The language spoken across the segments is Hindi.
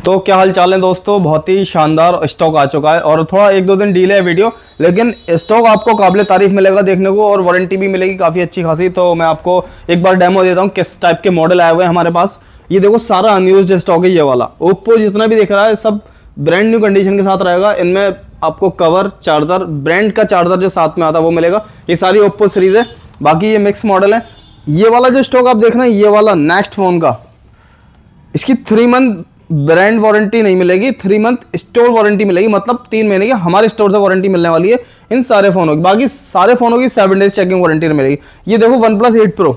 तो क्या हाल चाल है दोस्तों। बहुत ही शानदार स्टॉक आ चुका है और थोड़ा एक दो दिन डिले है वीडियो, लेकिन स्टॉक आपको काबिल तारीफ मिलेगा देखने को और वारंटी भी मिलेगी काफ़ी अच्छी खासी। तो मैं आपको एक बार डेमो देता हूँ किस टाइप के मॉडल आए हुए हैं हमारे पास। ये देखो सारा अनयूज्ड स्टॉक है ये वाला। ओप्पो जितना भी दिख रहा है सब ब्रांड न्यू कंडीशन के साथ रहेगा। इनमें आपको कवर, चार्जर, ब्रांड का चार्जर जो साथ में आता है वो मिलेगा। ये सारी ओप्पो सीरीज है, बाकी ये मिक्स मॉडल है। ये वाला जो स्टॉक आप देख रहे हैं ये वाला नेक्स्ट फोन का, इसकी 3 मंथ ब्रांड वारंटी नहीं मिलेगी, 3 मंथ स्टोर वारंटी मिलेगी। मतलब 3 महीने की हमारे स्टोर से वारंटी मिलने वाली है इन सारे फोनों की। बाकी सारे फोनों की 7 डेज चेकिंग वारंटी मिलेगी। ये देखो OnePlus 8 Pro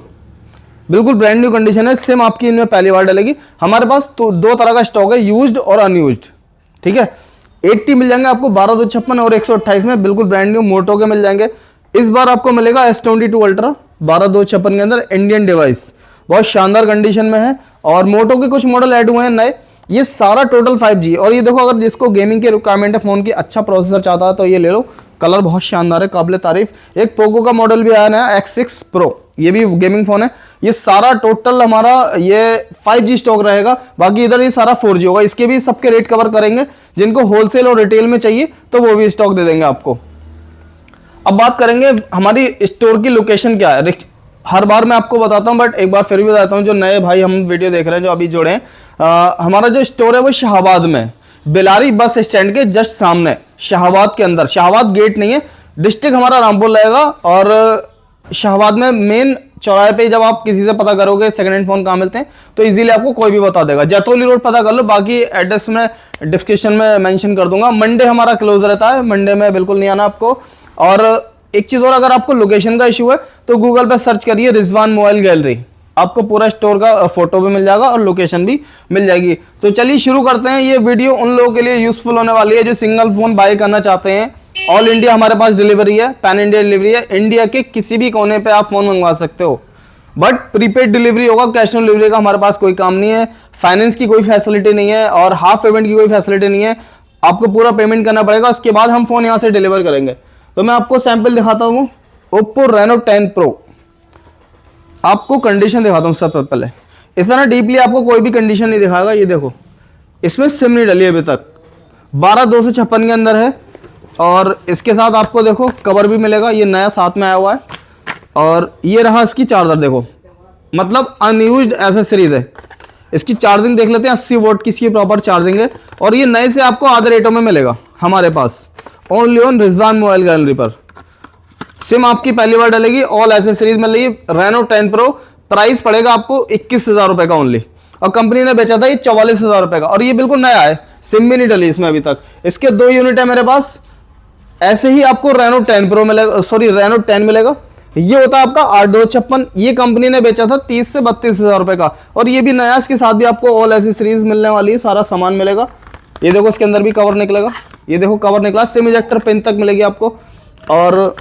बिल्कुल ब्रांड न्यू कंडीशन है। सिम आपकी इनमें पहली बार डलेगी। हमारे पास तो 2 तरह का स्टॉक है, यूज्ड और अनयूज्ड। ठीक है, 80 मिल जाएंगे आपको 12/256 और 128 में, बिल्कुल ब्रांड न्यू मोटो के मिल जाएंगे। इस बार आपको मिलेगा S22 अल्ट्रा 12/256 के अंदर, इंडियन डिवाइस, बहुत शानदार कंडीशन में है। और मोटो के कुछ मॉडल ऐड हुए हैं नए। ये सारा टोटल 5G। और ये देखो अगर जिसको गेमिंग की रिक्वायरमेंट है, फोन की अच्छा प्रोसेसर चाहता है तो ये ले लो। कलर बहुत शानदार है, काबिल तारीफ। एक पोको का मॉडल भी आया नया X6 Pro, ये भी गेमिंग फोन है। ये सारा टोटल हमारा ये 5G स्टॉक रहेगा। बाकी इधर ये सारा 4G होगा। इसके भी सबके रेट कवर करेंगे। जिनको होलसेल और रिटेल में चाहिए तो वो भी स्टॉक दे देंगे आपको। अब बात करेंगे हमारी स्टोर की लोकेशन क्या है। हर बार मैं आपको बताता हूं बट एक बार फिर भी बताता हूं, जो नए भाई हम वीडियो देख रहे हैं जो अभी जुड़े हैं, हमारा जो स्टोर है वो शाहबाद में, बेलारी बस स्टैंड के जस्ट सामने, शाहबाद के अंदर। शाहबाद गेट नहीं है, डिस्ट्रिक्ट हमारा रामपुर लगेगा। और शाहबाद में मेन चौराहे पे जब आप किसी से पता करोगे सेकंड हैंड फोन कहाँ मिलते हैं तो इजीली आपको कोई भी बता देगा। जैतोली रोड पता कर लो, बाकी एड्रेस में डिस्क्रिप्शन में मेंशन कर दूंगा। मंडे हमारा क्लोज रहता है, मंडे में बिल्कुल नहीं आना आपको। और एक चीज और, अगर आपको लोकेशन का इशू है तो गूगल पे सर्च करिए रिजवान मोबाइल गैलरी, आपको पूरा स्टोर का फोटो भी मिल जाएगा और लोकेशन भी मिल जाएगी। तो चलिए शुरू करते हैं। ये वीडियो उन लोगों के लिए यूजफुल होने वाली है जो सिंगल फोन बाय करना चाहते हैं। ऑल इंडिया हमारे पास डिलीवरी है, पैन इंडिया डिलीवरी है। इंडिया के किसी भी कोने पे आप फोन मंगवा सकते हो, बट प्रीपेड डिलीवरी होगा। कैश ऑन डिलीवरी का हमारे पास कोई काम नहीं है, फाइनेंस की कोई फैसिलिटी नहीं है और हाफ पेमेंट की कोई फैसिलिटी नहीं है। आपको पूरा पेमेंट करना पड़ेगा, उसके बाद हम फोन यहाँ से डिलीवर करेंगे। तो मैं आपको सैंपल दिखाता हूँ Oppo Reno 10 Pro। आपको कंडीशन दिखाता हूँ सबसे पहले। इतना डीपली आपको कोई भी कंडीशन नहीं दिखाएगा। ये देखो इसमें सिम नहीं डली अभी तक, 12/256 के अंदर है। और इसके साथ आपको देखो कवर भी मिलेगा, ये नया साथ में आया हुआ है। और ये रहा इसकी चार्जर, देखो मतलब अनयूज्ड एसेसरीज है। इसकी चार्जिंग देख लेते हैं, 80 वोट की इसकी प्रॉपर चार्जिंग है। और ये नए से आपको आधे रेटों में मिलेगा हमारे पास, only on Rizwan mobile gallery पर। सिम आपकी पहली बार डलेगी, ऑल एसेसरीज मिलेगी। Reno 10 Pro प्राइस पड़ेगा आपको 21,000 रुपए का ओनली। और कंपनी ने बेचा था ये 44,000 रुपए का। और ये बिल्कुल नया है, सिम भी नहीं डली इसमें अभी तक। इसके 2 यूनिट है मेरे पास। ऐसे ही आपको Reno 10 Pro मिलेगा, सॉरी Reno 10 मिलेगा। ये होता है आपका 8/256। ये कंपनी ने बेचा था 30 से 32,000 रुपए का। और ये भी नया, इसके साथ भी आपको ऑल एसेसरीज मिलने वाली है, सारा सामान मिलेगा। ये देखो इसके अंदर भी कवर निकलेगा, ये देखो कवर निकला, सिम इजेक्टर पिन तक मिलेगी आपको। और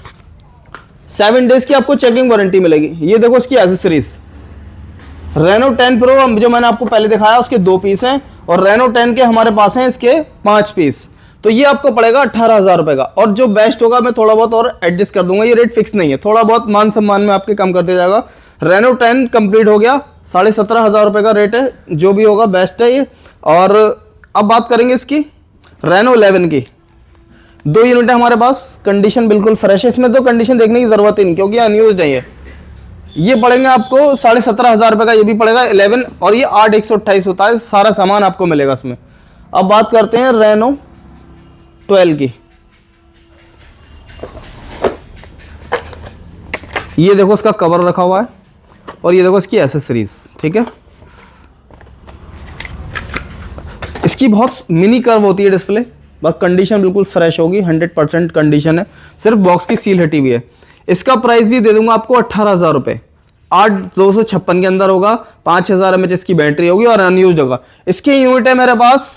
7 डेज की आपको चेकिंग वारंटी मिलेगी। ये देखो इसकी एसेसरीज, Reno 10 Pro जो मैंने आपको पहले दिखाया उसके 2 पीस हैं और Reno 10 के हमारे पास हैं इसके 5 पीस। तो ये आपको पड़ेगा 18,000 रुपए का। और जो बेस्ट होगा मैं थोड़ा बहुत और एडजस्ट कर दूंगा, ये रेट फिक्स नहीं है, थोड़ा बहुत मान सम्मान में आपके कम कर दिया जाएगा। Reno 10 कंप्लीट हो गया, 17,500 रुपए का रेट है, जो भी होगा बेस्ट है ये। और अब बात करेंगे इसकी Reno 11 की। 2 यूनिट है हमारे पास, कंडीशन बिल्कुल फ्रेश है। इसमें तो कंडीशन देखने की जरूरत ही नहीं क्योंकि अनयूज्ड है ये पड़ेंगे आपको 17,500 रुपए का, ये भी पड़ेगा 11। और ये 8/128 होता है, सारा सामान आपको मिलेगा इसमें। अब बात करते हैं Reno 12 की। ये देखो इसका कवर रखा हुआ है और ये देखो इसकी एसेसरीज। ठीक है, इसकी बहुत मिनी कर्व होती है डिस्प्ले, बस कंडीशन बिल्कुल फ्रेश होगी, 100% कंडीशन है, सिर्फ बॉक्स की सील हटी हुई है। इसका प्राइस भी दे दूंगा आपको 18,000 रुपए, 8/256 के अंदर होगा, 5000 mAh इसकी बैटरी होगी और अनयूज्ड होगा। इसके यूनिट है मेरे पास।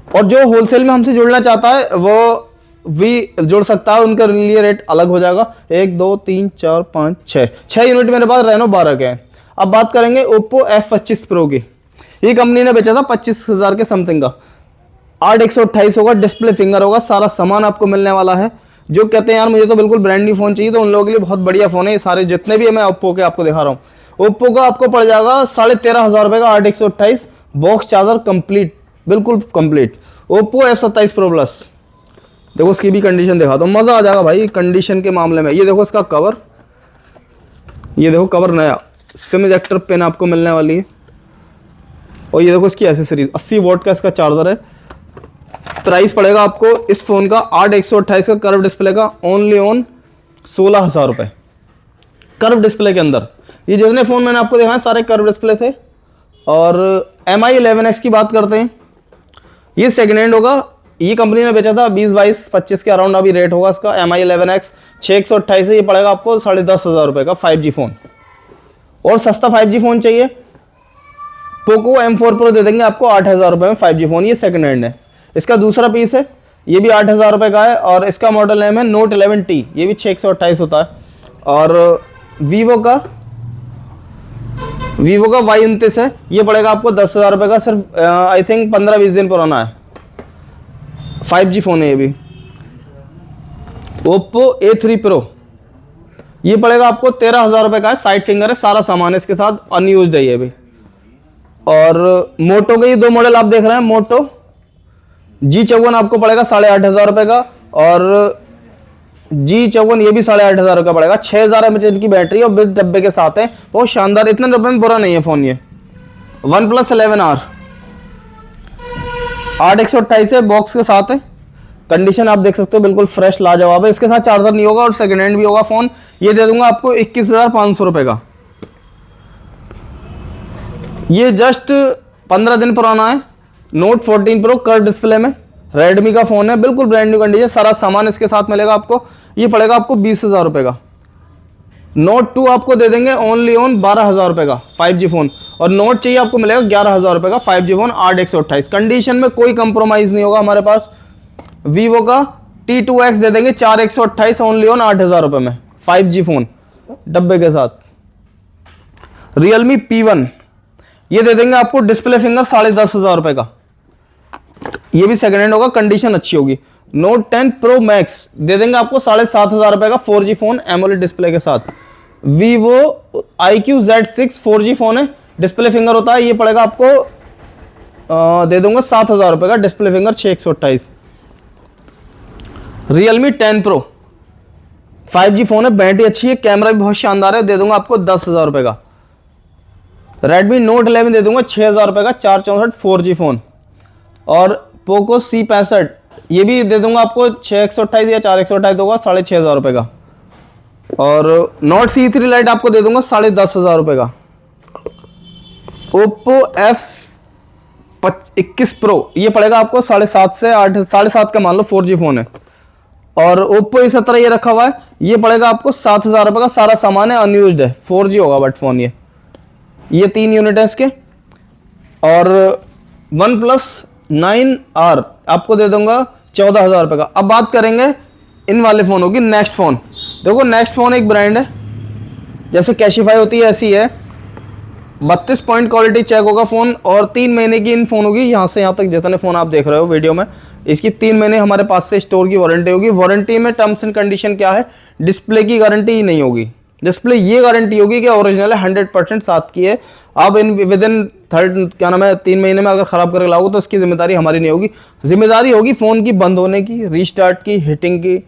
और जो होलसेल में हमसे जुड़ना चाहता है वो भी जुड़ सकता है, उनके लिए रेट अलग हो जाएगा। 1 2 3 4 5 6 यूनिट मेरे पास Reno 12 के हैं। अब बात करेंगे Oppo F25 Pro की। ये कंपनी ने बेचा था 25,000 के समथिंग का, 8/128 होगा, डिस्प्ले फिंगर होगा, सारा सामान आपको मिलने वाला है। जो कहते हैं यार मुझे तो बिल्कुल ब्रांड न्यू फोन चाहिए, तो उन लोगों के लिए बहुत बढ़िया फोन है ये सारे जितने भी है मैं ओप्पो के आपको दिखा रहा हूँ। ओप्पो का आपको पड़ जाएगा 13,500 रुपये का 8/128 बॉक्स चार्जर कंप्लीट, बिल्कुल complete. Oppo F27 Pro plus, देखो इसकी भी कंडीशन दिखा दो, मज़ा आ जाएगा भाई कंडीशन के मामले में। ये देखो इसका कवर, ये देखो कवर नया, सिम इजेक्टर पिन आपको मिलने वाली है। और ये देखो इसकी एसेसरीज, 80 वॉट का इसका चार्जर है। प्राइस पड़ेगा आपको इस फ़ोन का 8/128 का कर्व डिस्प्ले का ओनली ऑन 16,000 रुपये कर्व डिस्प्ले के अंदर। ये जितने फ़ोन मैंने आपको दिखाए सारे कर्व डिस्प्ले थे। और MI 11X की बात करते हैं, ये सेकेंड हैंड होगा, ये कंपनी ने बेचा था 20, 22, 25 के अराउंड अभी रेट होगा इसका। MI 11X 6/128 है, ये पड़ेगा आपको 10,500 रुपये का 5G फ़ोन। और सस्ता 5G फ़ोन चाहिए, पोको M4 Pro दे देंगे आपको 8,000 रुपये में 5G फ़ोन। ये सेकंड हैंड है। इसका दूसरा पीस है, ये भी 8,000 रुपये का है और इसका मॉडल नेम है Note 11T, ये भी 6/128 होता है। और वीवो का Y29 है, ये पड़ेगा आपको 10,000 रुपये का, सिर्फ आई थिंक 15-20 दिन पुराना है, 5G फ़ोन है ये भी। Oppo A3 Pro, ये पड़ेगा आपको 13,000 रुपये का है, साइड फिंगर है, सारा सामान है इसके साथ, अनयूज्ड है ये भी। और मोटो के ये दो मॉडल आप देख रहे हैं, मोटो G54 आपको पड़ेगा 8,500 रुपये का, और G54 ये भी 8,500 का पड़ेगा। 6,000 mAh की बैटरी और विद डब्बे के साथ है, बहुत शानदार, इतने रुपये में बुरा नहीं है फ़ोन ये। OnePlus 11R 8/128 है, बॉक्स के साथ है, कंडीशन आप देख सकते हो बिल्कुल फ्रेश लाजवाब है। इसके साथ चार्जर नहीं होगा और सेकंड हैंड भी होगा फ़ोन। ये दे दूंगा आपको 21,500 रुपये का। ये जस्ट 15 दिन पुराना है, Note 14 Pro कर्व डिस्प्ले में, रेडमी का फ़ोन है, बिल्कुल ब्रांड न्यू कंडीशन, सारा सामान इसके साथ मिलेगा आपको। ये पड़ेगा आपको 20,000 रुपये का। Note 2 आपको दे देंगे ओनली ऑन 12,000 रुपये का 5G फ़ोन। और Note चाहिए आपको मिलेगा 11,000 रुपये का 5G फ़ोन 8/128। कंडीशन में कोई कंप्रोमाइज़ नहीं होगा हमारे पास। वीवो का T2X दे देंगे 4/128 ओनली ऑन 8,000 रुपये में 5G फ़ोन डब्बे के साथ। Realme P1 ये दे देंगे आपको डिस्प्ले फिंगर 10,500 रुपये का, ये भी सेकंड हैंड होगा, कंडीशन अच्छी होगी। Note 10 Pro Max दे देंगे आपको 7,500 रुपये का 4G फ़ोन एमोलेड डिस्प्ले के साथ। Vivo IQ Z6 4G phone है, डिस्प्ले फिंगर होता है, ये पड़ेगा आपको दे दूंगा 7,000 रुपये का, display finger 6/128। Realme 10 Pro 5G phone है, बैटरी अच्छी है, कैमरा भी बहुत शानदार है, दे दूंगा आपको 10,000 रुपये का। Redmi Note 11 दे दूंगा 6,000 रुपये का 4/64 4G फ़ोन। और Poco C65 ये भी दे दूंगा आपको 6/128 या 4/128 होगा, 6,500 रुपये का। और Note C3 Lite आपको दे दूंगा 10,500 रुपये का। Oppo F21 Pro ये पड़ेगा आपको 7.5 से 8, 7.5 का मान लो 4G फ़ोन है। और Oppo A17 ये रखा हुआ है, ये पड़ेगा आपको 7,000 रुपये का, सारा सामान है, अनयूज्ड है, 4G होगा बट फ़ोन ये 3 यूनिट है इसके। और OnePlus 9R आपको दे दूंगा 14,000 रुपये का। अब बात करेंगे इन वाले फ़ोनों की। नेक्स्ट फ़ोन देखो, नेक्स्ट फ़ोन एक ब्रांड है, जैसे कैशिफाई होती है ऐसी है, 32 पॉइंट क्वालिटी चेक होगा फ़ोन, और 3 महीने की इन फ़ोनों की, यहाँ से यहाँ तक जितने फ़ोन आप देख रहे हो वीडियो में, इसकी 3 महीने हमारे पास से स्टोर की वारंटी होगी। वारंटी में टर्म्स एंड कंडीशन क्या है, डिस्प्ले की गारंटी ही नहीं होगी, डिस्प्ले ये गारंटी होगी कि ओरिजिनल है, 100% साथ की है। अब इन विद इन क्या नाम है 3 महीने में अगर ख़राब करके लाओगे तो इसकी जिम्मेदारी हमारी नहीं होगी, जिम्मेदारी होगी फ़ोन की बंद होने की, रीस्टार्ट की, हिटिंग की,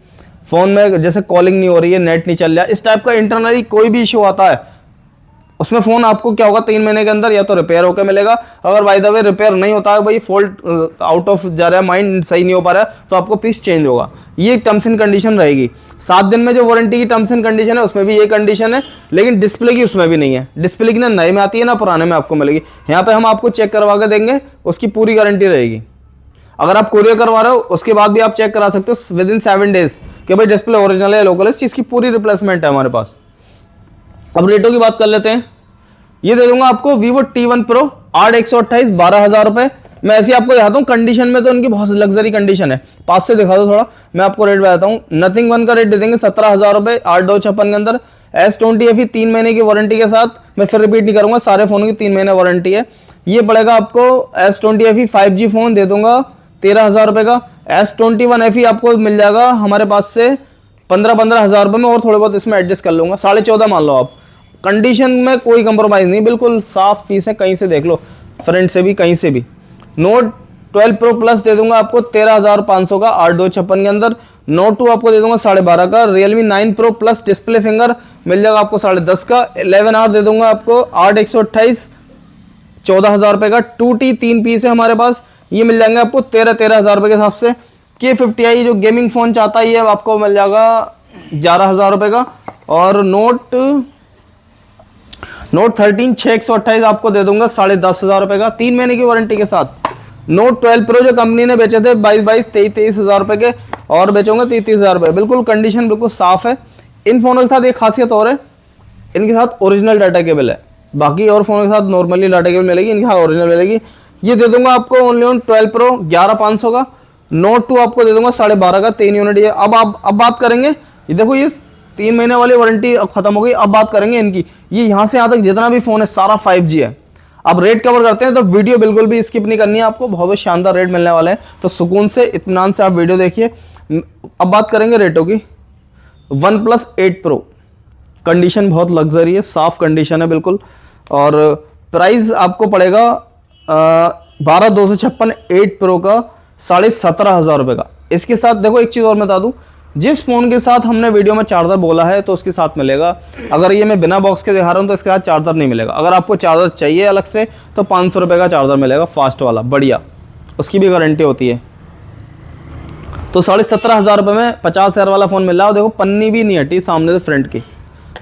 फ़ोन में जैसे कॉलिंग नहीं हो रही है, नेट नहीं चल रहा है, इस टाइप का इंटरनली कोई भी इशू आता है, उसमें फ़ोन आपको क्या होगा 3 महीने के अंदर या तो रिपेयर होकर मिलेगा। अगर बाय द वे रिपेयर नहीं होता है, भाई फॉल्ट आउट ऑफ जा रहा है, माइंड सही नहीं हो पा रहा है, तो आपको पीस चेंज होगा। ये टर्म्स एंड कंडीशन रहेगी। 7 दिन में जो वारंटी की टर्म्स एंड कंडीशन है उसमें भी ये कंडीशन है, लेकिन डिस्प्ले की उसमें भी नहीं है। डिस्प्ले की ना नए में आती है ना पुराने में आपको मिलेगी। यहाँ पे हम आपको चेक करवा के देंगे, उसकी पूरी गारंटी रहेगी। अगर आप कोरियर करवा रहे हो उसके बाद भी आप चेक करा सकते हो विद इन 7 डेज कि भाई डिस्प्ले ओरिजिनल है, लोकल है, इस चीज़ की पूरी रिप्लेसमेंट है हमारे पास। अब रेटों की बात कर लेते हैं। ये दे दूंगा आपको Vivo T1 Pro 8/128 12,000 रुपये। मैं ऐसे आपको दिखाता हूँ, कंडीशन में तो उनकी बहुत लग्जरी कंडीशन है, पास से दिखा दो थोड़ा, मैं आपको रेट बताता हूँ। नथिंग वन का रेट दे देंगे 17,000 रुपये 8/256 के अंदर। S20 FE 3 महीने की वारंटी के साथ, मैं फिर रिपीट नहीं करूँगा, सारे फ़ोनों की 3 महीने वारंटी है। ये पड़ेगा आपको S20 FE 5G फ़ोन दे दूंगा 13,000 रुपये का। S21 FE आपको मिल जाएगा हमारे पास से 15,000 रुपये में, और थोड़े बहुत इसमें एडजस्ट कर लूँगा, 14,500 मान लो आप। कंडीशन में कोई कंप्रोमाइज़ नहीं, बिल्कुल साफ पीस है, कहीं से देख लो, फ्रंट से भी कहीं से भी। नोट 12 प्रो प्लस दे दूंगा आपको 13,500 का 8/256 के अंदर। नोट 2 आपको दे दूंगा 12.5 का। Realme 9 pro plus display finger मिल जाएगा आपको 10.5 का। 11R दे दूंगा आपको 8/128 14,000 रुपये का। 2T 3 पीस है हमारे पास, ये मिल जाएंगे आपको 13,000 रुपये के हिसाब से। K50i जो गेमिंग फ़ोन चाहता है ये आपको मिल जाएगा 11,000 रुपये का। और नोट 13 6/128 आपको दे दूंगा 10,500 रुपये का, 3 महीने की वारंटी के साथ। नोट 12 प्रो जो कंपनी ने बेचे थे 23 हज़ार रुपये के, और बेचूंगा 30 हज़ार रुपये। बिल्कुल कंडीशन बिल्कुल साफ है। इन फोनों के साथ एक खासियत और है, इनके साथ ओरिजिनल डाटा केबल है। बाकी और फोनों के साथ नॉर्मली डाटा केबल मिलेगी, इनके साथ ओरिजिनल मिलेगी। ये दे दूंगा आपको ओनली ऑन 12 प्रो 11,500 का। नोट 2 आपको दे दूंगा 12.5 का, 3 यूनिट। ये अब बात करेंगे, ये देखो ये 3 महीने वाली वारंटी अब खत्म हो गई। अब बात करेंगे इनकी, ये यहाँ से यहाँ तक जितना भी फोन है सारा 5G है। अब रेट कवर करते हैं, तो वीडियो बिल्कुल भी स्किप नहीं करनी है आपको, बहुत शानदार रेट मिलने वाला है। तो सुकून से इत्मीनान से आप वीडियो देखिए। अब बात करेंगे रेटों की। OnePlus 8 Pro कंडीशन बहुत लग्जरी है, साफ कंडीशन है बिल्कुल, और प्राइस आपको पड़ेगा 12,256 8 प्रो का 17,500 रुपये का। इसके साथ देखो एक चीज़ और बता दूँ, जिस फ़ोन के साथ हमने वीडियो में चार्जर बोला है तो उसके साथ मिलेगा। अगर ये मैं बिना बॉक्स के दिखा रहा हूँ तो इसके साथ चार्जर नहीं मिलेगा। अगर आपको चार्जर चाहिए अलग से तो 500 रुपये का चार्जर मिलेगा, फास्ट वाला बढ़िया, उसकी भी गारंटी होती है। तो 17,500 रुपये में 50,000 वाला फ़ोन मिल रहा है। देखो पन्नी भी नहीं हटी सामने से फ्रंट की।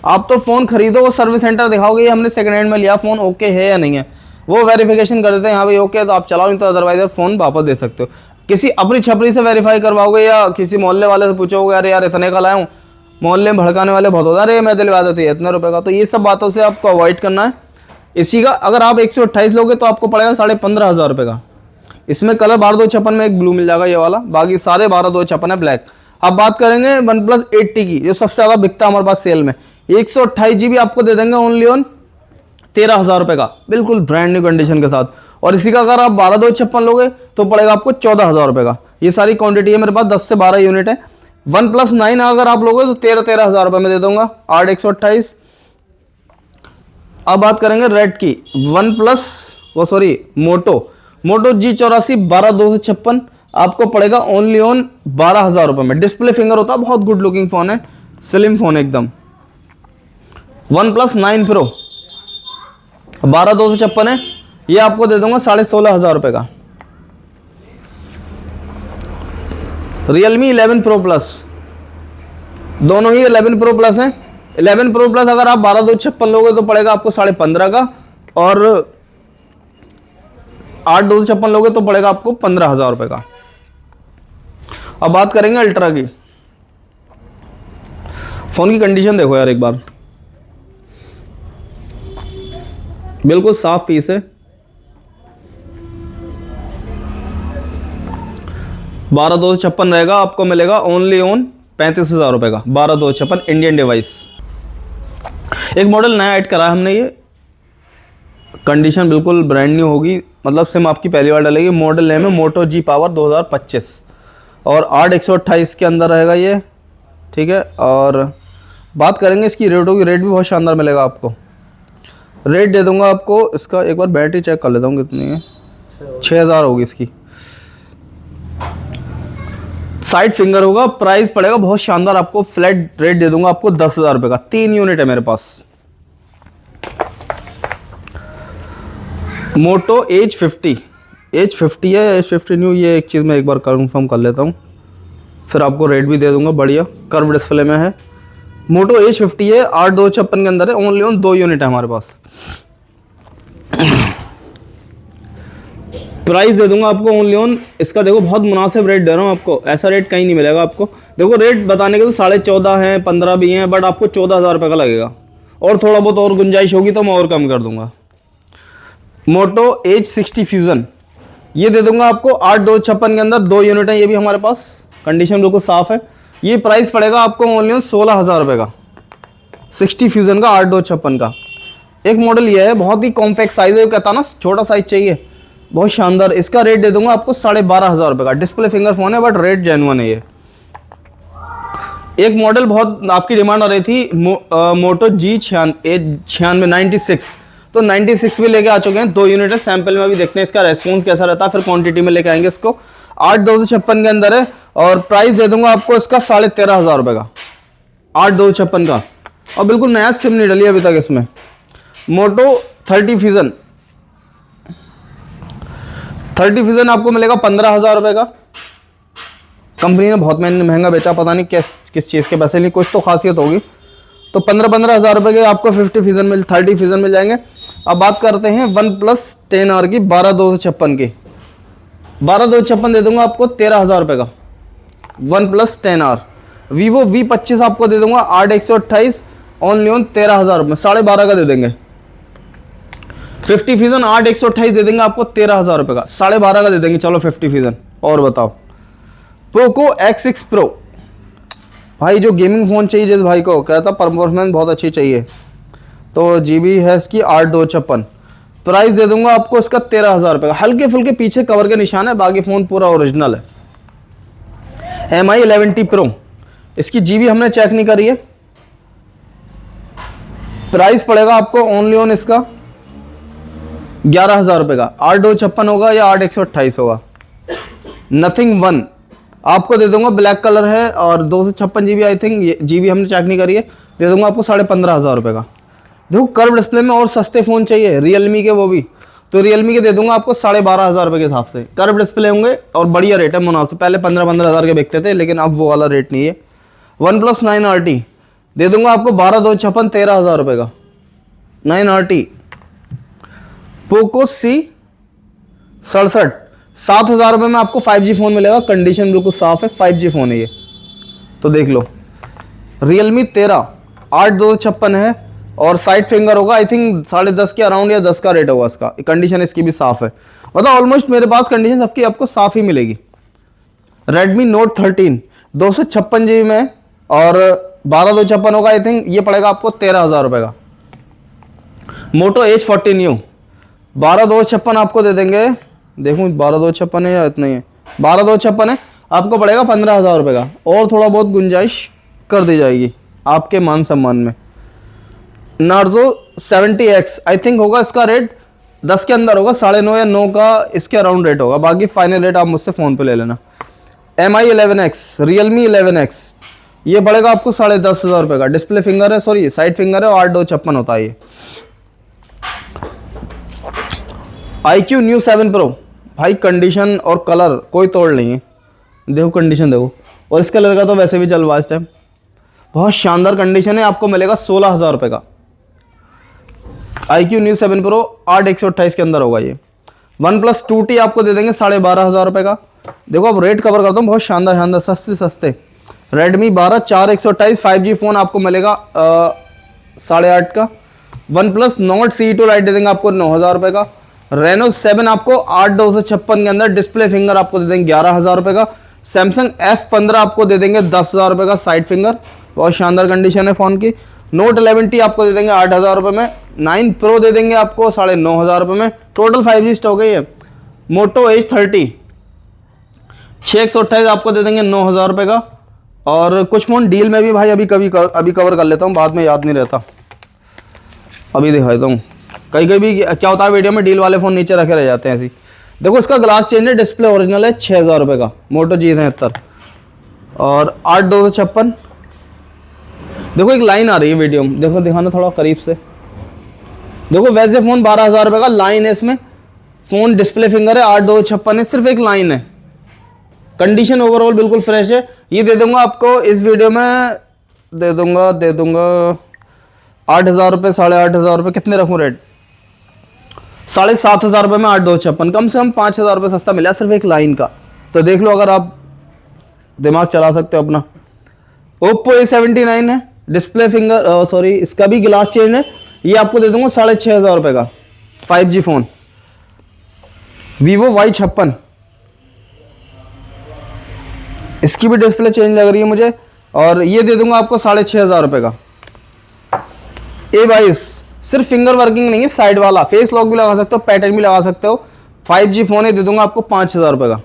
आप तो फ़ोन खरीदो, वो सर्विस सेंटर दिखाओगे ये हमने सेकंड हैंड में लिया, फ़ोन ओके है या नहीं है, वो वेरिफिकेशन कर देते हैं, हाँ भाई ओके तो आप चलाओ, नहीं तो अदरवाइज फ़ोन वापस दे सकते हो। किसी अपनी छपरी से वेरीफाई करवाओगे या किसी मोहल्ले वाले से पूछोगे, अरे यार इतने का लाया हूँ, मोहल्ले में भड़काने वाले बहुत होता है, अरे मैं दिलवा देती है इतने रुपये का। तो ये सब बातों से आपको अवॉइड करना है। इसी का अगर आप 128 लोगे तो आपको पड़ेगा 15,500 रुपये का। इसमें कलर 12,256 में एक ब्लू मिल जाएगा ये वाला, बाकी सारे 12,256 है ब्लैक। अब बात करेंगे OnePlus 8T की, जो सबसे ज़्यादा बिकता है हमारे पास सेल में। 128 GB आपको दे देंगे ओनली ऑन 13,000 रुपये का, बिल्कुल ब्रांड न्यू कंडीशन के साथ। और इसी का अगर आप 12,256 लोगे तो पड़ेगा आपको 14,000 रुपये का। ये सारी क्वांटिटी है मेरे पास, 10 से 12 यूनिट है। OnePlus 9 अगर आप लोगे तो 13,000 रुपये में दे दूंगा 8/128। अब बात करेंगे रेड की, मोटो G84 12,256 आपको पड़ेगा ओनली ऑन 12,000 रुपये में। डिस्प्ले फिंगर होता है, बहुत गुड लुकिंग फ़ोन है, स्लिम फ़ोन एकदम। OnePlus 9 Pro 12,256 है, ये आपको दे दूंगा 16,500 रुपये का। Realme 11 Pro Plus, दोनों ही 11 Pro Plus हैं। 11 Pro Plus अगर आप 12,256 लोगे तो पड़ेगा आपको 15,500 का, और 8,256 लोगे तो पड़ेगा आपको 15,000 रुपये का। अब बात करेंगे अल्ट्रा की। फ़ोन की कंडीशन देखो यार एक बार, बिल्कुल साफ पीस है। 12,256 रहेगा, आपको मिलेगा ओनली ऑन 35,000 रुपये का। 12,256 इंडियन डिवाइस। एक मॉडल नया ऐड करा है हमने, ये कंडीशन बिल्कुल ब्रांड न्यू होगी, मतलब सिम आपकी पहली बार डलेगी। मॉडल नेम है मोटो G Power 2025 और 8/128 के अंदर रहेगा ये, ठीक है। और बात करेंगे इसकी रेटों की, रेट भी बहुत शानदार मिलेगा आपको। रेट दे दूंगा आपको इसका, एक बार बैटरी चेक कर लेता हूँ कितनी है, 6,000 होगी इसकी। साइड फिंगर होगा, प्राइस पड़ेगा बहुत शानदार, आपको फ्लैट रेट दे दूंगा आपको 10,000 रुपये का। 3 यूनिट है मेरे पास। मोटो H50 है, H50 न्यू। ये एक चीज़ मैं एक बार कंफर्म कर लेता हूँ, फिर आपको रेट भी दे दूंगा बढ़िया। कर्व डिस्प्ले में है, मोटो H50 है, 8/256 के अंदर है। ओनली ऑन 2 यूनिट है हमारे पास। प्राइस दे दूंगा आपको ओनली ऑन, इसका देखो बहुत मुनासिब रेट दे रहा हूँ आपको, ऐसा रेट कहीं नहीं मिलेगा आपको। देखो रेट बताने के तो 14.5 हैं, 15 भी हैं, बट आपको 14,000 रुपये का लगेगा, और थोड़ा बहुत और गुंजाइश होगी तो मैं और कम कर दूंगा। मोटो H60 फ्यूज़न, ये दे दूंगा आपको 8/256 के अंदर, 2 यूनिट है, ये भी हमारे पास, कंडीशन बिल्कुल साफ है। ये प्राइस पड़ेगा आपको ओनली ऑन 16,000 रुपये का। 60 फ्यूज़न का 8/256 का। एक मॉडल ये है, बहुत ही कॉम्पैक्ट साइज है, कहता ना छोटा साइज चाहिए, बहुत शानदार। इसका रेट दे दूंगा आपको 12,500 रुपये का। डिस्प्ले फिंगर फोन है बट रेट जेन्युइन है ये। एक मॉडल बहुत आपकी डिमांड आ रही थी, मोटो G96 96, तो 96 भी लेके आ चुके हैं, 2 यूनिट है, सैंपल में अभी देखते हैं इसका रेस्पॉन्स कैसा रहता है, फिर क्वांटिटी में लेके आएंगे इसको। 8256 के अंदर है और प्राइस दे दूंगा आपको इसका 13,500 रुपये का, 8256 का, और बिल्कुल नया सिम नहीं डली अभी तक इसमें। मोटो 30 फ्यूजन आपको मिलेगा 15,000 रुपये का। कंपनी ने बहुत महंगा बेचा, पता नहीं किस चीज़ के पैसे नहीं, कुछ तो खासियत होगी। तो 15,000 रुपये के आपको 30 फ्यूजन मिल जाएंगे। अब बात करते हैं वन प्लस 10R की 12,256 की। 12,256 दे दूंगा आपको 13,000 रुपये का, one plus 10R। Vivo V25 आपको दे दूंगा 8/128 ओनली ऑन 13,000 रुपये, 12.5 का दे देंगे। 50 फ्यूजन 8/128 दे देंगे आपको 13,000 रुपये का, 12.5 का दे देंगे। चलो 50 फ्यूजन। और बताओ पोको X6 Pro, भाई जो गेमिंग फ़ोन चाहिए जिस भाई को, कहता परफॉर्मेंस बहुत अच्छी चाहिए, तो जीबी है इसकी 8/256। प्राइस दे दूंगा आपको इसका 13,000 रुपये का। हल्के फुल्के पीछे कवर के निशान है, बाकी फ़ोन पूरा ओरिजिनल है। MI 11T Pro, इसकी जीबी हमने चेक नहीं करी है। प्राइस पड़ेगा आपको ओनली ऑन इसका 11,000 रुपये का। 8/256 होगा या 8/128 होगा। नथिंग 1 आपको दे दूंगा, ब्लैक कलर है और 256 GB आई थिंक, जीबी हमने चेक नहीं करी है, दे दूंगा आपको 15,500 रुपये का। देखो कर्व डिस्प्ले में और सस्ते फ़ोन चाहिए रियलमी के, वो भी तो रियलमी के दे दूंगा आपको 12,500 रुपये के हिसाब से। कर्व डिस्प्ले होंगे और बढ़िया रेट है मुनासिब, पहले 15,000 के बिकते थे, लेकिन अब वो वाला रेट नहीं है। वन प्लस 9RT दे दूंगा आपको 12/256 13,000 रुपये का, 9RT। पोको C67 7,000 रुपये में आपको 5G फ़ोन मिलेगा, कंडीशन बिल्कुल साफ है, 5G फ़ोन है ये, तो देख लो। रियलमी 13 8/256 है और साइड फिंगर होगा, आई थिंक 10.5 के अराउंड या 10 का रेट होगा इसका। कंडीशन इसकी भी साफ है, मतलब ऑलमोस्ट मेरे पास कंडीशन सबकी आपको साफ ही मिलेगी। रेडमी नोट 13 256 GB में और 12/256 होगा, आई थिंक ये पड़ेगा आपको 13,000 रुपये का। मोटो H40 न्यू 12/256 आपको दे देंगे, देखूँ 12/256 है या इतना ही है, 12/256 है, आपको पड़ेगा 15,000 रुपये का, और थोड़ा बहुत गुंजाइश कर दी जाएगी आपके मान सम्मान में। नार्जो 70X आई थिंक होगा इसका रेट 10 के अंदर होगा, 9.5 या 9 का इसके अराउंड रेट होगा, बाकी फाइनल रेट आप मुझसे फ़ोन पे ले लेना। MI 11X रियलमी 11X ये पड़ेगा आपको 10,500 रुपये का। डिस्प्ले फिंगर है, सॉरी साइड फिंगर है, और 8/256 होता है ये। iQOO Neo 7 Pro भाई कंडीशन और कलर कोई तोड़ नहीं है, देखो कंडीशन देखो, और इस कलर का तो वैसे भी चल रहा है इस टाइम, बहुत शानदार कंडीशन है। आपको मिलेगा 16,000 रुपये का। iQOO Neo 7 Pro 8/128 के अंदर होगा ये। वन प्लस 2T आपको दे देंगे 12,500 रुपये का। देखो अब रेट कवर करता हूँ, बहुत शानदार सस्ते। रेडमी 12 4/128 5G फ़ोन आपको मिलेगा 8.5 का। One plus note C2 lite दे देंगे आपको 9,000 रुपये का। रेनो 7 आपको 8/256 के अंदर, डिस्प्ले फिंगर आपको दे देंगे 11,000 रुपये का। सैमसंग F15 आपको दे देंगे 10,000 रुपये का, साइड फिंगर, बहुत शानदार कंडीशन है फ़ोन की। नोट 11T आपको दे देंगे 8,000 रुपये में। 9 Pro दे देंगे आपको 9,500 रुपये में। टोटल 5G स्टॉक है ये। मोटो H30 6/128 आपको दे देंगे 9,000 रुपये का। और कुछ फ़ोन डील में भी भाई अभी कवर कर लेता हूँ, बाद में याद नहीं रहता, अभी दिखा देता हूँ। कहीं भी क्या होता है वीडियो में, डील वाले फ़ोन नीचे रखे रह जाते हैं ऐसे। देखो इसका ग्लास चेंज है, डिस्प्ले ओरिजिनल है, 6,000 रुपये का। मोटो G73 और 8/256। देखो एक लाइन आ रही है वीडियो में, देखो दिखाना थोड़ा करीब से। देखो वैसे फ़ोन 12,000 रुपये का, लाइन है इसमें, फ़ोन डिस्प्ले फिंगर है, 8/256 है, सिर्फ एक लाइन है। कंडीशन ओवरऑल बिल्कुल फ्रेश है। ये दे दूंगा आपको इस वीडियो में, दे दूंगा 8,000 रुपये 8,500 रुपये, कितने रखूँ रेट, 7,500 रुपये में 8/256, कम से कम 5,000 रुपये सस्ता मिला सिर्फ एक लाइन का। तो देख लो अगर आप दिमाग चला सकते हो अपना। ओप्पो A79 है, डिस्प्ले फिंगर सॉरी इसका भी ग्लास चेंज है, ये आपको दे दूंगा 6,500 रुपये का 5G फ़ोन। वीवो Y56 इसकी भी डिस्प्ले चेंज लग रही है मुझे, और ये दे दूंगा आपको 6,500 रुपये का। A22 सिर्फ फिंगर वर्किंग नहीं है, साइड वाला, फेस लॉक भी लगा सकते हो, पैटर्न भी लगा सकते हो, 5G फ़ोन है, दे दूंगा आपको 5,000 रुपये का।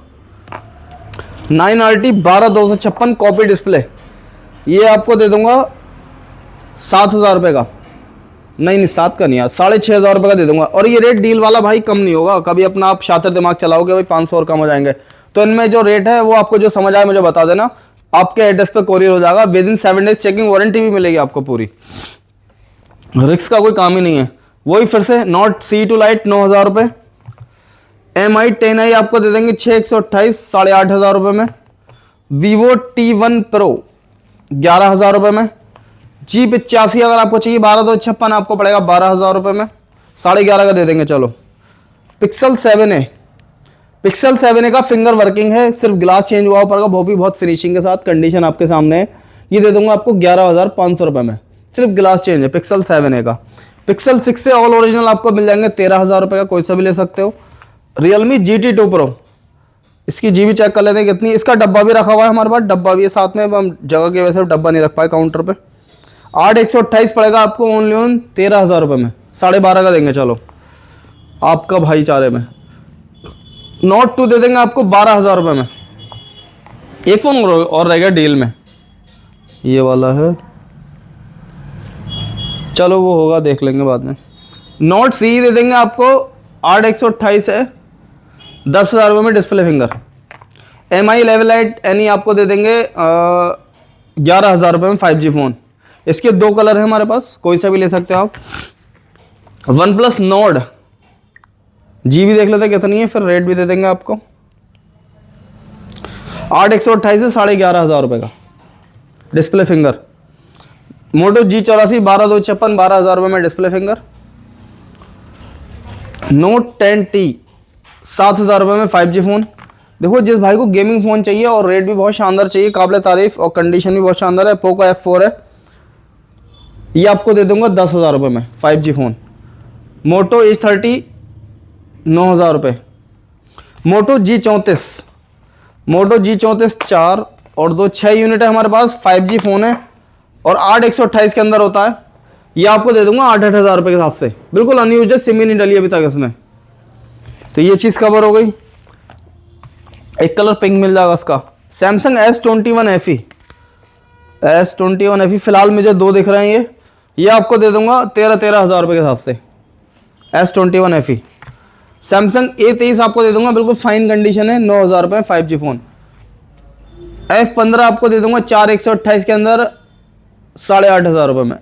9RT 12/256 कॉपी डिस्प्ले, ये आपको दे दूंगा 7,000 रुपये का, नहीं 7 का नहीं यार, 6,500 रुपये का दे दूंगा। और ये रेट डील वाला भाई कम नहीं होगा कभी, अपना आप शातिर दिमाग चलाओगे भाई 500 और कम हो जाएंगे, तो इनमें जो रेट है वो आपको जो समझ आए मुझे बता देना, आपके एड्रेस पे कोरियर हो जाएगा। With in 7 days checking warranty भी मिलेगी आपको पूरी, रिक्स का कोई काम ही नहीं है। वही फिर से नॉट C2 लाइट 9,000 रुपये, MI 10i आपको दे देंगे 6,128 8,500 रुपये में। Vivo T1 Pro 11,000 रुपये में। G85 अगर आपको चाहिए 12,256 आपको पड़ेगा 12,000 रुपये में, 11,500 का दे देंगे। चलो Pixel 7a, Pixel 7a का फिंगर वर्किंग है, सिर्फ ग्लास चेंज हुआ ऊपर का, वो भी बहुत फिनिशिंग के साथ, कंडीशन आपके सामने है। ये दे दूंगा आपको 11,500 रुपये में, सिर्फ ग्लास चेंज है Pixel 7a का। Pixel 6 से ऑल ओरिजिनल आपको मिल जाएंगे 13,000 रुपये का, कोई सा भी ले सकते हो। Realme GT2 Pro, इसकी जीबी चेक कर लेते हैं कितनी, इसका डब्बा भी रखा हुआ है हमारे पास, डब्बा भी है साथ में, हम जगह की वजह से डब्बा नहीं रख पाए काउंटर पे। 8,128 पड़ेगा आपको ओनली ऑन 13,000 रुपये में, 12,500 का देंगे। चलो आपका भाईचारे में। Note 2 दे देंगे आपको 12,000 रुपये में। एक फोन और रहेगा डील में, ये वाला है, चलो वो होगा देख लेंगे बाद में। Note C दे देंगे आपको 8,128 है, 10,000 रुपये में display finger. MI 11 light any आपको दे देंगे 11,000 रुपये में 5G फ़ोन। इसके 2 कलर हैं हमारे पास, कोई सा भी ले सकते हो आप। OnePlus Nord जीबी देख लेते हैं कितनी है, फिर रेट भी दे देंगे आपको। 8,128 से 11,500 रुपये का डिस्प्ले फिंगर। Moto G84 12,256 12,000 रुपये में डिस्प्ले फिंगर। Note 10T 7,000 रुपये में 5G फ़ोन। देखो जिस भाई को गेमिंग फ़ोन चाहिए और रेट भी बहुत शानदार चाहिए, काबिल तारीफ और कंडीशन भी बहुत शानदार है, पोको F4 है, ये आपको दे दूंगा 10,000 रुपये में 5G फ़ोन। Moto H30 9,000 रुपये। Moto G34 4 और 2 6 यूनिट है हमारे पास, 5G फ़ोन है और 8,128 के अंदर होता है। ये आपको दे दूंगा 8,000 रुपये के हिसाब से, बिल्कुल अनयूज है, सिम ही नहीं डली अभी तक इसमें, तो ये चीज़ कवर हो गई। एक कलर पिंक मिल जाएगा उसका। Samsung S21 FE फिलहाल मुझे 2 दिख रहे हैं, ये आपको दे दूंगा 13,000 रुपये के हिसाब से S21 FE। Samsung A23 आपको दे दूंगा, बिल्कुल फाइन कंडीशन है, 9,000 रुपये 5G फ़ोन। F15 आपको दे दूंगा 4,128 के अंदर 8,500 रुपये में।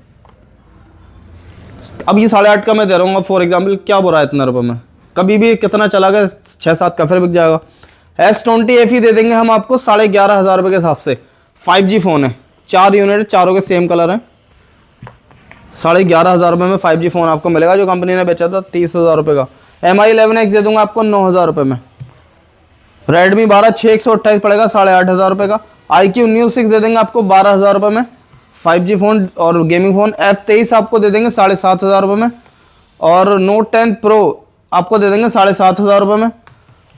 अब ये 8,500 का मैं दे रहा हूँ फॉर एग्जाम्पल, क्या बुरा है इतना रुपये में, कभी भी कितना चला गया 6-7 का फिर बिक जाएगा। S20 FE दे देंगे हम आपको 11,500 रुपये के हिसाब से, 5G फ़ोन है, 4 यूनिट, चारों के सेम कलर हैं। 11,500 रुपये में 5G फ़ोन आपको मिलेगा, जो कंपनी ने बेचा था 30,000 रुपये का। MI 11X दे दूंगा आपको 9,000 रुपये में। Redmi 12 6,128 पड़ेगा 8,500 रुपये का। IQ Neo 6 दे देंगे आपको 12,000 रुपये में, 5G फ़ोन और गेमिंग फ़ोन। F23 आपको दे देंगे 7,500 रुपये में। और Note 10 Pro आपको दे देंगे 7,500 रुपये में।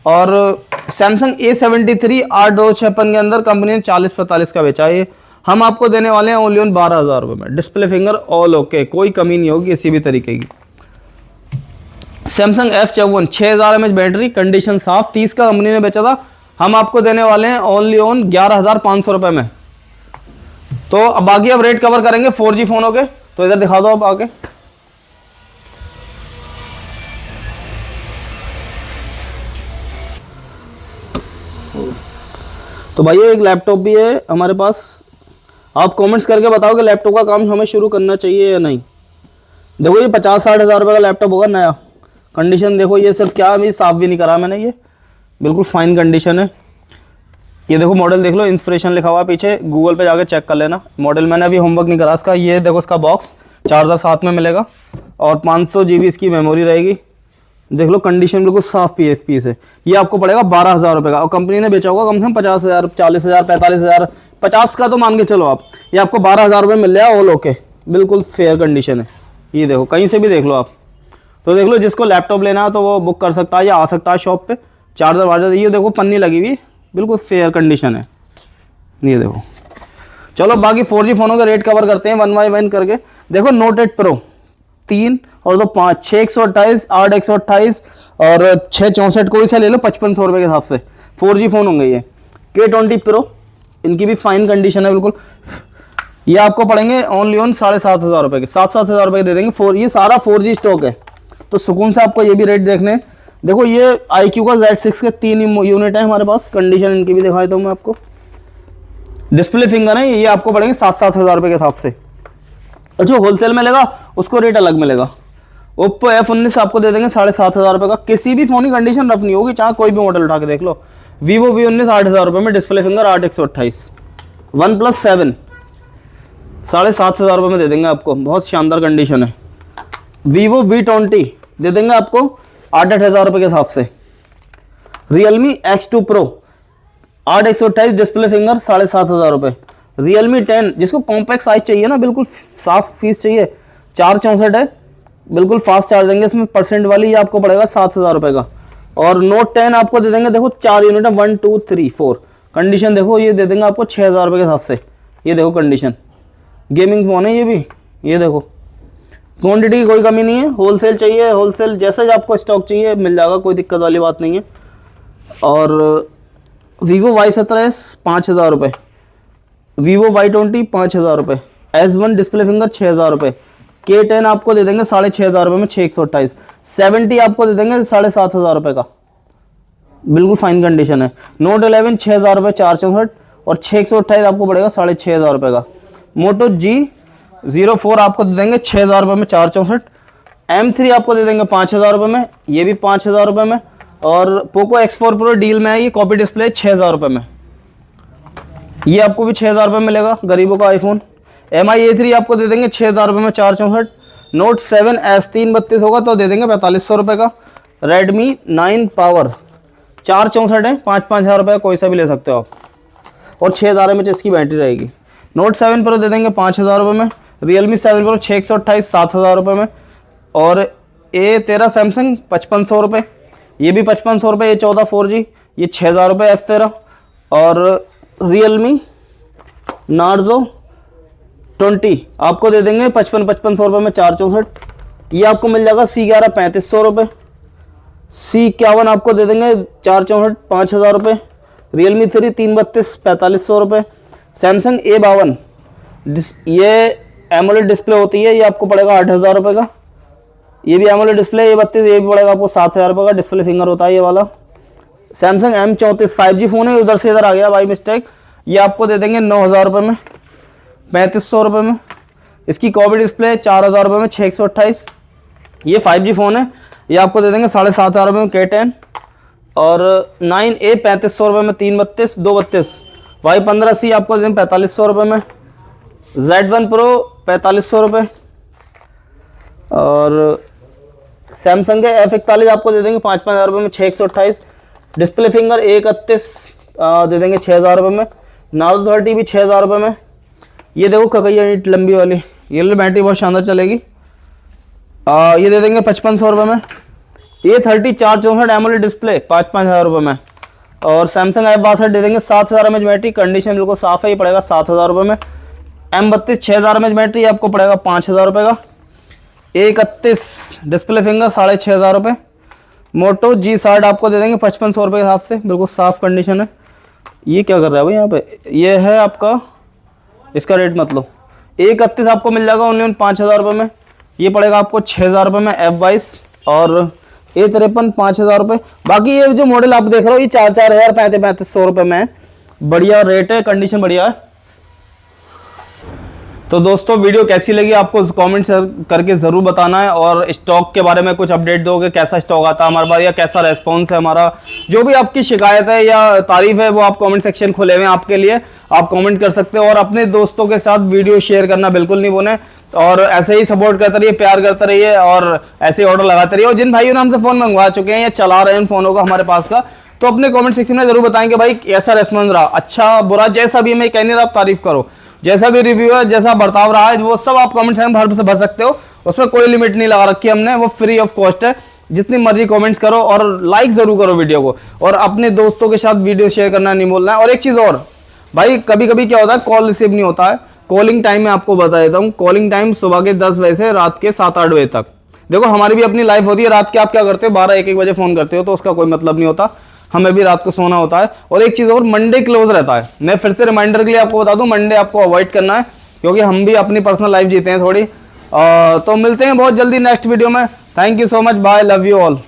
और Samsung A73 8,256 के अंदर कंपनी ने 40-45 का बेचा है, ये हम आपको देने वाले हैं ओनली ऑन 12,000 रुपये में। डिस्प्ले फिंगर ऑल ओके, कोई कमी नहीं होगी किसी भी तरीके की। Samsung F54 6,000 mAh battery, condition साफ, 30 का कंपनी ने बेचा था, हम आपको देने वाले हैं ओनली ऑन 11,500 रुपये में। तो अब बाकी अब रेट कवर करेंगे 4G फ़ोन हो गए, तो इधर दिखा दो आप आगे। तो भाई एक लैपटॉप भी है हमारे पास, आप कमेंट्स करके बताओ कि लैपटॉप का काम हमें शुरू करना चाहिए या नहीं। देखो ये 50-60 हज़ार रुपये का लैपटॉप होगा नया, कंडीशन देखो, ये सिर्फ क्या अभी साफ़ भी नहीं करा मैंने, ये बिल्कुल फाइन कंडीशन है। ये देखो मॉडल देख लो, इंस्पिरेशन लिखा हुआ पीछे, गूगल पे जाके चेक कर लेना मॉडल, मैंने अभी होमवर्क नहीं करा इसका। ये देखो इसका बॉक्स, चार्जर साथ में मिलेगा और 500 GB इसकी मेमोरी रहेगी। देख लो कंडीशन बिल्कुल साफ PSP से। ये आपको पड़ेगा 12,000 रुपये का, और कंपनी ने बेचा होगा कम से कम 50,000 40,000 45,000, 50 का तो मान के चलो आप। ये आपको 12,000 रुपये मिल जाएगा ऑल ओके, बिल्कुल फेयर कंडीशन है। ये देखो कहीं से भी देख लो आप, तो देख लो जिसको लैपटॉप लेना है तो वो बुक कर सकता है या आ सकता है शॉप पे। चार्जर वार्जर ये देखो पन्नी लगी हुई, बिल्कुल फेयर कंडीशन है, ये देखो। चलो बाकी 4G फ़ोनों के रेट कवर करते हैं 1 बाय 1 करके। देखो Note 8 Pro 3 और 2 5, 6,128 8,128 और 6,64, कोई सा ले लो 5,500 रुपये के हिसाब से 4G फ़ोन होंगे ये। K20 Pro, इनकी भी फाइन कंडीशन है बिल्कुल। ये आपको पड़ेंगे ओनली ऑन 7,500 रुपए के, 7,500 रुपए के दे देंगे। ये सारा 4G स्टॉक है, तो सुकून से आपको ये भी रेट देखने। देखो ये IQ का Z6 के 3 यूनिट है हमारे पास, कंडीशन इनकी भी दिखाई दूँ मैं आपको। डिस्प्ले फिंगर है, ये आपको पड़ेंगे 7,500 रुपए के हिसाब से। और जो होलसेल में लेगा उसको रेट अलग मिलेगा। ओप्पो F19 आपको दे देंगे 7,500 रुपए का। किसी भी फोन की कंडीशन रफ नहीं होगी, चाहे कोई भी मॉडल उठा के देख लो। Vivo V19 8,000 रुपए में, डिस्प्ले फिंगर 8/128। OnePlus 7 7,500 रुपए में दे देंगे आपको, बहुत शानदार कंडीशन है। Vivo V20 दे देंगे आपको 8,000 रुपए के हिसाब से। Realme X2 Pro 8/128, display finger 7,500 रुपए। Realme 10 जिसको कॉम्पैक्ट साइज चाहिए ना, बिल्कुल साफ फीस चाहिए, 464 है, बिल्कुल फास्ट चार्ज देंगे इसमें परसेंट वाली, ये आपको पड़ेगा 7,000 रुपए का। और Note 10 आपको दे देंगे, देखो 4 यूनिट है, 1 2 3 4 कंडीशन देखो, ये दे देंगे आपको 6,000 रुपए के हिसाब से। ये देखो कंडीशन, गेमिंग फोन है ये भी, ये देखो। क्वांटिटी की कोई कमी नहीं है, होलसेल चाहिए होलसेल, जैसा आपको स्टॉक चाहिए मिल जाएगा, कोई दिक्कत वाली बात नहीं है। और Vivo Y17 5,000 रुपये, Vivo Y20 5,000 रुपये, S1 डिस्प्ले फिंगर 6,000 रुपये, K10 आपको दे देंगे 6,500 रुपये में 6/128। 70 आपको दे देंगे 7,500 रुपये का, बिल्कुल फाइन कंडीशन है। Note 11 6,000 रुपये 464, और 6/128 आपको पड़ेगा 6,500 रुपये का। Moto G04 आपको दे देंगे 6,000 रुपये में 464। M3 आपको दे देंगे 5,000 रुपये में, ये भी 5,000 रुपये में। और Poco X4 Pro डील में है, ये कॉपी डिस्प्ले 6,000 रुपये में, ये आपको भी 6,000 रुपये मिलेगा, गरीबों का आईफोन। MI A3 आपको दे देंगे 6,000 रुपये में 464। Note 7 S3 32 होगा तो दे देंगे 4,500 रुपये का। Redmi 9 Power 464 है, 5,000 रुपये, कोई सा भी ले सकते हो आप, और 6,000 mAh इसकी बैटरी रहेगी। Note 7 Pro दे देंगे 5,000 रुपये में। Realme 7 Pro 628 7,000 रुपये में। और A13 Samsung 5,500 रुपये, ये भी 5,500 रुपये। A14 4G ये 6,000 रुपये F13। और Realme Narzo 20 आपको दे देंगे 5,500 रुपये में 464। ये आपको मिल जाएगा C11 3,500 रुपये। C51 आपको दे देंगे 464 5,000 रुपये। Realme 3 332 4,500 रुपये। Samsung A52 ये एमोलेड डिस्प्ले होती है, ये आपको पड़ेगा 8,000 रुपये का। ये भी एमोलेड डिस्प्ले A32, ये भी पड़ेगा आपको 7,000 रुपये का, डिस्प्ले फिंगर होता है ये वाला। Samsung M34 5G फ़ोन है, उधर से इधर आ गया बाई मिस्टेक, ये आपको दे देंगे 9,000 रुपये में, 3,500 रुपये में। इसकी कॉपी डिस्प्ले 4,000 रुपये में 6/128। ये 5G फ़ोन है, ये आपको दे देंगे 7,500 रुपये में K10। और 9A 3,500 रुपये में 332 232। Y15C आपको दे देंगे 4,500 रुपये में। Z1 Pro 4,500 रुपये। और सैमसंग के F41 आपको दे देंगे 5,000 रुपये में 6/128। डिस्प्ले फिंगर 131 दे देंगे 6,000 रुपये में। Narzo 30 भी 6,000 रुपये में। ये देखो ककैया ईंट लंबी वाली, ये बैटरी बहुत शानदार चलेगी, ये दे देंगे 5,500 रुपये में। A30 464 एमोलेड डिस्प्ले 5,000 रुपये में। और Samsung F62 दे देंगे 7,000 mAh बैटरी, कंडीशन बिल्कुल साफ है, ये पड़ेगा 7,000 रुपये में। M32 6,000 mAh बैटरी आपको पड़ेगा 5,000 रुपये का। A31 डिस्प्ले फिंगर 6,500 रुपये। Moto G60 आपको दे देंगे 5,500 रुपये के हिसाब से, बिल्कुल साफ कंडीशन है। ये क्या कर रहा है भाई यहाँ पे, ये है आपका, इसका रेट मत लो। A31 आपको मिल जाएगा ओनली 5,000 रुपये में, ये पड़ेगा आपको 6,000 रुपये में F22। और A53 5,000 रुपये। बाकी ये जो मॉडल आप देख रहे हो ये 4,000 3,500 रुपये में, बढ़िया रेट है, कंडीशन बढ़िया है। तो दोस्तों वीडियो कैसी लगी आपको कमेंट करके ज़रूर बताना है, और स्टॉक के बारे में कुछ अपडेट दोगे, कैसा स्टॉक आता है हमारे पास या कैसा रेस्पॉन्स है हमारा, जो भी आपकी शिकायत है या तारीफ है वो आप कमेंट सेक्शन खुले हुए हैं आपके लिए, आप कमेंट कर सकते हो। और अपने दोस्तों के साथ वीडियो शेयर करना बिल्कुल नहीं भूलें, और ऐसे ही सपोर्ट करते रहिए, प्यार करते रहिए, और ऐसे ही ऑर्डर लगाते रहिए। और जिन भाइयों ने हमसे फ़ोन मंगवा चुके हैं या चला रहे हैं फ़ोनों का हमारे पास का, तो अपने कमेंट सेक्शन में जरूर बताएंगे भाई कैसा रेस्पॉन्स रहा, अच्छा बुरा जैसा भी, मैं कह नहीं रहा, आप तारीफ करो, जैसा भी रिव्यू है, जैसा बर्ताव रहा है, वो सब आप कमेंट सेक्शन में भर सकते हो, उसमें कोई लिमिट नहीं लगा रखी हमने, वो फ्री ऑफ कॉस्ट है, जितनी मर्जी कमेंट्स करो, और लाइक जरूर करो वीडियो को, और अपने दोस्तों के साथ वीडियो शेयर करना नहीं भूलना है। और एक चीज़ और भाई, कभी कभी क्या होता है कॉल रिसीव नहीं होता है, कॉलिंग टाइम में आपको बता देता हूँ, कॉलिंग टाइम सुबह के 10 बजे से रात के 7-8 बजे तक। देखो हमारी भी अपनी लाइफ होती है, रात के आप क्या करते हो 12-1 बजे फ़ोन करते हो, तो उसका कोई मतलब नहीं होता, हमें भी रात को सोना होता है। और एक चीज़ और, मंडे क्लोज रहता है, मैं फिर से रिमाइंडर के लिए आपको बता दूं, मंडे आपको अवॉइड करना है, क्योंकि हम भी अपनी पर्सनल लाइफ जीते हैं थोड़ी। तो मिलते हैं बहुत जल्दी नेक्स्ट वीडियो में। Thank you so much, bye, love you all.